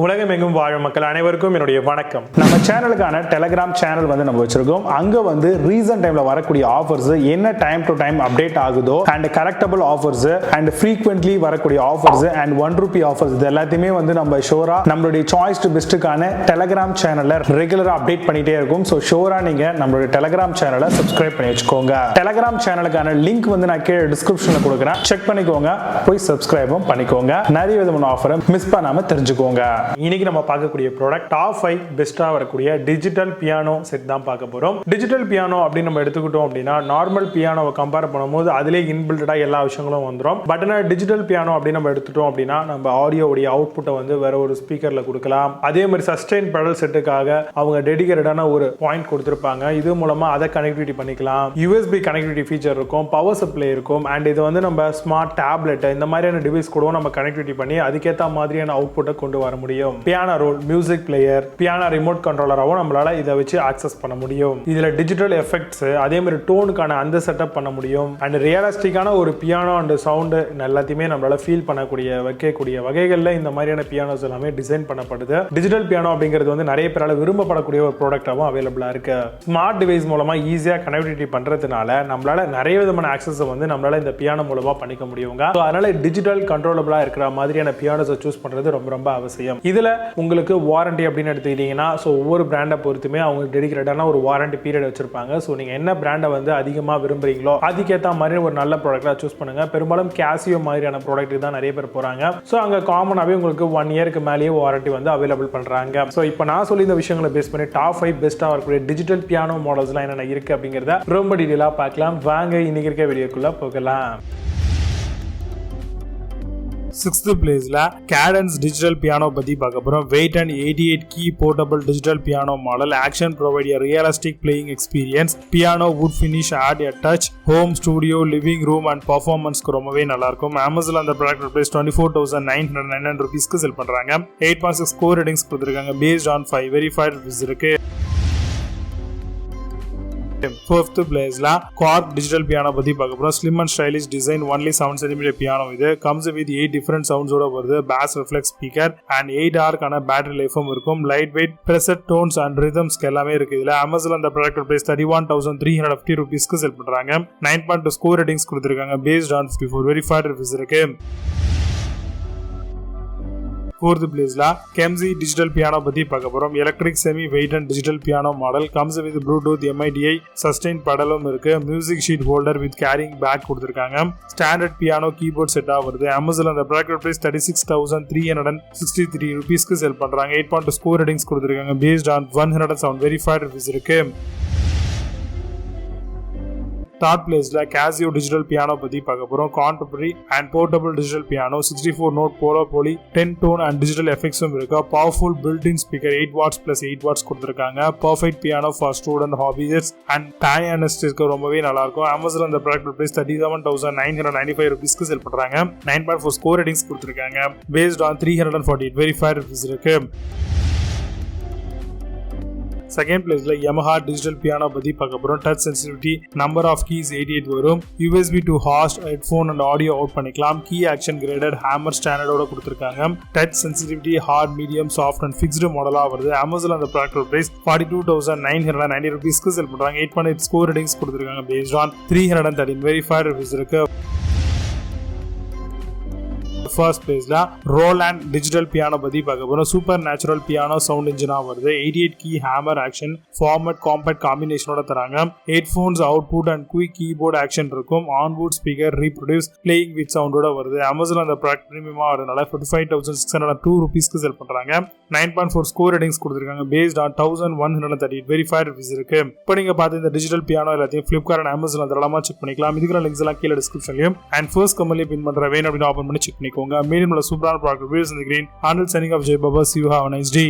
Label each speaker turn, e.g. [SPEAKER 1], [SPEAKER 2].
[SPEAKER 1] உலகமெங்கும் வாழும் மக்கள் அனைவருக்கும் என்னுடைய வணக்கம். நம்ம சேனலுக்கான டெலிகிராம் சேனல் நம்ம வச்சிருக்கோம். அங்க ரீசன்ட் டைம்ல வரக்கூடிய ஆஃபர்ஸ் என்ன டைம் டு டைம் அப்டேட் ஆகுதோ and correctable offers and frequently வரக்கூடிய ஆஃபர்ஸ் அண்ட் ₹1 ஆஃபர்ஸ் இது எல்லாத்தையுமே நம்ம ஷோரா நம்மளுடைய சாய்ஸ் டு பெஸ்ட்டுக்கான டெலிகிராம் சேனல்ல ரெகுலரா அப்டேட் பண்ணிட்டே இருக்கும். ஸோ ஷோரா நீங்க நம்மளுடைய டெலிகிராம் சேனலை சப்ஸ்கிரைப் பண்ணி வச்சுக்கோங்க. டெலிகிராம் சேனலுக்கான லிங்க் நான் கீழே டிஸ்கிரிப்ஷன்ல கொடுக்குறேன், செக் பண்ணிக்கோங்க, போய் சப்ஸ்கிரைபும் பண்ணிக்கோங்க. நிறைய விதமான ஆஃபரை மிஸ் பண்ணாம தெரிஞ்சுக்கோங்க. இன்னைக்கு நம்ம பார்க்கக்கூடிய ப்ராடக்ட் டாப் 5 பெஸ்டா வரக்கூடிய டிஜிட்டல் பியானோ செட் தான் பார்க்க போறோம். டிஜிட்டல் பியானோ அப்படின்னு நம்ம எடுத்துக்கிட்டோம் அப்படின்னா நார்மல் பியானோவை கம்பேர் பண்ணும்போது அதிலே இன்பில்டா எல்லா விஷயங்களும் வந்துடும். பட் டிஜிட்டல் பியானோ அப்படின்னு நம்ம எடுத்துட்டோம் அப்படின்னா நம்ம ஆடியோடைய அவுட்புட்டை வேற ஒரு ஸ்பீக்கர்ல கொடுக்கலாம். அதே மாதிரி சஸ்டெயின் பெடல் செட்டுக்காக அவங்க டெடிகேட்டடான ஒரு பாயிண்ட் கொடுத்திருப்பாங்க. இது மூலமா அதை கனெக்டிவிட்டி பண்ணிக்கலாம். யூஎஸ்பி கனெக்டிவிட்டி ஃபீச்சர் இருக்கும், பவர் சப்ளை இருக்கும், அண்ட் இது நம்ம ஸ்மார்ட் டேப்லெட் இந்த மாதிரியான டிவைஸ் கூட நம்ம கனெக்டிவிட்டி பண்ணி அதுக்கேற்ற மாதிரியான அவுட்புட்டை கொண்டு வர முடியும். Piano roll, music player, piano remote கண்ட்ரோலராகவும் நம்மளால இதை வச்சு ஆக்சஸ் பண்ண முடியும். இதுல டிஜிட்டல் எஃபெக்ட்ஸ் அதே மாதிரி டோனுக்கான அந்த செட்டப் பண்ண முடியும். அண்ட் ரியலிஸ்டிக்கான ஒரு பியானோ அண்ட் சவுண்ட் எல்லாத்தையுமே நம்மளால ஃபீல் பண்ணக்கூடிய வைக்கக்கூடிய வகைகள்ல இந்த மாதிரியான பியானோஸ் எல்லாமே டிசைன் பண்ணப்படுது. டிஜிட்டல் பியானோ அப்படிங்கிறது நிறைய பேரால விரும்பப்படக்கூடிய ஒரு ப்ராடக்டாகவும் அவைலபிளா இருக்கு. ஸ்மார்ட் டிவைஸ் மூலமா ஈஸியா கனெக்டிவிட்டி பண்றதுனால நம்மளால நிறைய விதமான ஆக்சஸ் நம்மளால இந்த பியானோ மூலமா பண்ணிக்க முடியுங்க. அதனால டிஜிட்டல் கண்ட்ரோலபிளா இருக்கிற மாதிரியான பியானோஸை சூஸ் பண்றது ரொம்ப ரொம்ப அவசியம். இதுல உங்களுக்கு வாரண்டி அப்படின்னு எடுத்துக்கிட்டீங்கன்னா ஒவ்வொரு பிராண்டை பொறுத்துமே அவங்க டெடிகேட்டடான ஒரு வாரண்டி பீரியட் வச்சிருப்பாங்க. ஸோ நீங்க என்ன பிராண்டை அதிகமாக விரும்புறீங்களோ அதுக்கேற்ற மாதிரி ஒரு நல்ல ப்ராடக்டா சூஸ் பண்ணுங்க. பெரும்பாலும் கேசியோ மாதிரியான ப்ராடக்ட் தான் நிறைய பேர் போறாங்க. ஸோ அங்க காமனாவே உங்களுக்கு 1 இயருக்கு மேலேயே வாரண்டி அவைலபிள் பண்றாங்க. ஸோ இப்போ நான் சொல்லி இந்த விஷயங்களை பேஸ் பண்ணி டாப் 5 பெஸ்டா வரக்கூடிய டிஜிட்டல் பியானோ மாடல்ஸ்லாம் என்னென்ன இருக்கு அப்படிங்கிறத ரொம்ப டீடைலா பார்க்கலாம். வாங்க இன்னைக்கு இருக்க வீடியோக்குள்ள போகலாம். 6th பிளேஸ்ல Cadence டிஜிட்டல் பியானோ பத்தி பார்க்க போறோம். weight and 88 key portable digital piano model. Action provide a realistic playing experience. Piano wood finish add a touch. Home studio, living room and performance ரொம்பவே நல்லா இருக்கும். Amazon அந்த ப்ராடக்ட் பிரைஸ் ₹24,999 செல் பண்றாங்க. 8.6 score ratings கொடுத்திருக்காங்க. based on 5 verified reviews இருக்கு. 4th பிளேஸ்ல Korg digital piano பத்தி பார்க்க போறோம். Slim and stylish design, only 7 cm piano. இது comes with 8 different sounds ஓட வருது. bass reflex speaker and 8 hour கான பேட்டரி லைஃபும் இருக்கும். Light weight, preset tones and rhythms எல்லாமே இருக்கு. இதுல Amazon அந்த ப்ராடக்ட் பிரைஸ் ₹31,350 செல் பண்றாங்க. 9.2 ஸ்கோர் ரேட்டிங்ஸ் கொடுத்திருக்காங்க. based on 54 verified reviews இருக்கு. 4th பிளேஸ்ல Kemzy டிஜிட்டல் பியானோ பத்தி பார்க்க போறோம். Electric semi weight and digital piano model, comes with Bluetooth, MIDI sustain பெடலும் இருக்கு. Music sheet holder with carrying bag கொடுத்திருக்காங்க. ஸ்டாண்டர்ட் பியானோ கீபோர்ட் செட்டா வருது. Amazon அந்த ப்ராடக்ட் பிரைஸ் ₹36,363 செல் பண்றாங்க. 8.2 ஸ்கோர் ரேட்டிங்ஸ் கொடுத்திருக்காங்க. based on 107 verified reviews இருக்கு. 3rd பிளேஸ்ல Casio டிஜிட்டல் பியானோ பத்தி பார்க்க போறோம். Contemporary and portable digital piano, 64 note polo poly 10 tone and digital எஃபெக்ட்ஸும் இருக்கு. Powerful built in speaker 8 watts plus 8 watts கொடுத்திருக்காங்க. Perfect piano for student, hobbyists and பியானிஸ்ட்க்கு ரொம்பவே நல்லா இருக்கும். Amazon அந்த ப்ராடக்ட் பிரைஸ் ₹37,995 செல் பண்றாங்க. 9.4 ஸ்கோர் ரேட்டிங்ஸ் கொடுத்திருக்காங்க. based on 348 verified reviews இருக்கு. 2nd பிளேஸ்ல Yamaha டிஜிட்டல் பியானோ பத்தி பார்க்க போறோம். Touch sensitivity, number of keys 88 வரும். USB to host, headphone and audio out பண்ணிக்கலாம். கீ ஆக்ஷன் கிரேடட் ஹேமர் ஸ்டாண்டர்டோட கொடுத்திருக்காங்க. Touch sensitivity hard, medium, soft and fixed மாடலா வருது. Amazon அந்த ப்ராடக்ட் பிரைஸ் ₹42,990 செல் பண்றாங்க. 8.8 ஸ்கோர் ரேட்டிங்ஸ் கொடுத்திருக்காங்க. based on 313 verified reviews இருக்கு. 1st பிளேஸ்ல Roland டிஜிட்டல் பியானோ பத்தி பார்க்க போறோம். சூப்பர் நேச்சுரல் பியானோ சவுண்ட் இன்ஜினா வருது. 88 key hammer action format compact காம்பினேஷனோட தராங்க. Headphones, output and quick keyboard action இருக்கும். Onboard speaker, reproduce, playing with சவுண்டோட வருது. Amazon அந்த ப்ராடக்ட் பிரீமியமா வரதுனால ₹45,602 செல் பண்றாங்க. 9.4 ஸ்கோர் ரேட்டிங்ஸ் கொடுத்திருக்காங்க. based on 1138 verified reviews இருக்கு. இப்போ நீங்க பார்த்த இந்த டிஜிட்டல் பியானோ எல்லாத்தையும் Flipkart and Amazon அதெல்லாமா செக் பண்ணிக்கலாம். இதுக்கான லிங்க்ஸ் எல்லாம் கீழே டிஸ்கிரிப்ஷன்லயும் அண்ட் ஃபர்ஸ்ட் கமெண்ட்லயும் பின் பண்ற வேணும் அப்படின்னு ஓபன் பண்ணி செக் பண்ணிக்கோங்க. மீண்டும் சூப்பரான ப்ராடக்ட் வீடியோஸ் இந்த green handle signing off Jai Baba. See you, have a nice day.